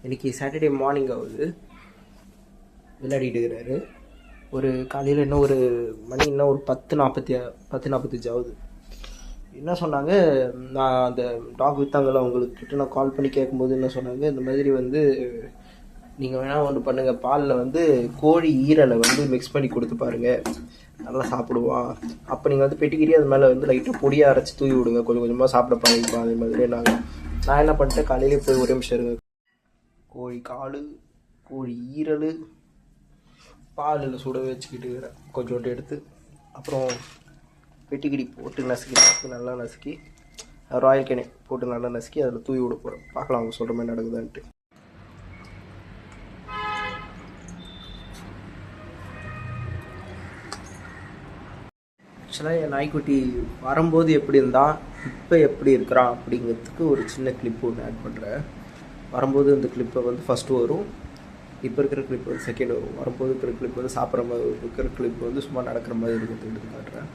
இன்றைக்கி Saturday morning ஆகுது, விளையாடிட்டு இருக்கிறாரு. ஒரு காலையில் இன்னும் ஒரு மணி இன்னும் ஒரு 10:45 ஆகுது. என்ன சொன்னாங்க, நான் அந்த டாக் விற்றாங்கள அவங்கக்கிட்ட நான் கால் பண்ணி கேட்கும்போது என்ன சொன்னாங்க, இந்த மாதிரி வந்து நீங்கள் வேணால் ஒன்று பண்ணுங்கள், பாலில் வந்து கோழி ஈரலை வந்து மிக்ஸ் பண்ணி கொடுத்து பாருங்கள், நல்லா சாப்பிடுவான். அப்போ நீங்கள் வந்து பெட்டிக்கிரி அது மேலே வந்து லைட்டாக பொடியாக அரைச்சி தூவி விடுங்க, கொஞ்சம் கொஞ்சமாக சாப்பிட பழகிப்பான். அதே மாதிரி நான் என்ன பண்ணிட்டேன், காலையிலே போய் ஒரே நிமிஷம் இருங்க, கோழி கால், கோழி ஈரல் பாலில் சுட வச்சுக்கிட்டு கொஞ்சோண்டு எடுத்து அப்புறம் பெட்டிக்கிடி போட்டு நசுக்கி நல்லா நசுக்கி ராயல் கேனே போட்டு நல்லா நசுக்கி அதில் தூவி விட போகிறேன். பார்க்கலாம் அவங்க சொல்கிற மாதிரி நடக்குதான்ட்டு. ஆக்சுவலாக என் நாய்க்குட்டி வரும்போது எப்படி இருந்தால் இப்போ எப்படி இருக்கிறான் அப்படிங்கிறதுக்கு ஒரு சின்ன கிளிப் ஒன்று ஆட் பண்ணுறேன். வரும்போது அந்த கிளிப்பை வந்து ஃபஸ்ட்டு வரும், இப்போ இருக்கிற கிளிப் வந்து செகண்ட் வரும். வரும்போது இருக்கிற கிளிப் வந்து சாப்பிட்ற மாதிரி இருக்கிற கிளிப் வந்து சும்மா நடக்கிற மாதிரி இருக்கிறது எடுத்து காட்டுறேன்.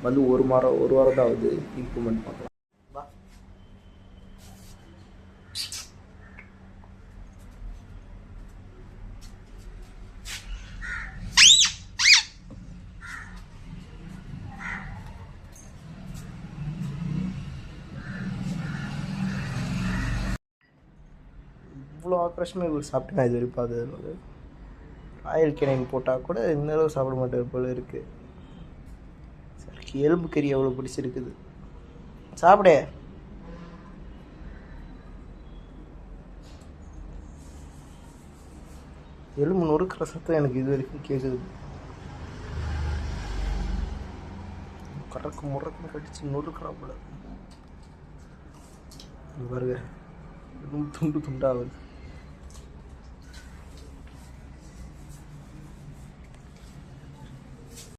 வந்து ஒரு வாரம் தான் ஆகுது, இம்ப்ரூவ்மெண்ட் பார்க்கலாம். இவ்வளோ ஆக்ரோஷமாக இவர் சாப்பிட்டு நான் இது வரைக்கும் பார்த்தது. ராயல் கேனைன் போட்டால் கூட இந்த அளவு சாப்பிட மாட்டார் போல இருக்குது. சரி, எலும்பு கறி அவ்வளோ பிடிச்சிருக்குது. சாப்பிட எலும்பு நொறுக்கிற சத்தம் எனக்கு இது வரைக்கும் கேட்குது. முறக்கு கடிச்சு நொறுக்கிறா போல பாருங்க, துண்டு துண்டாகுது.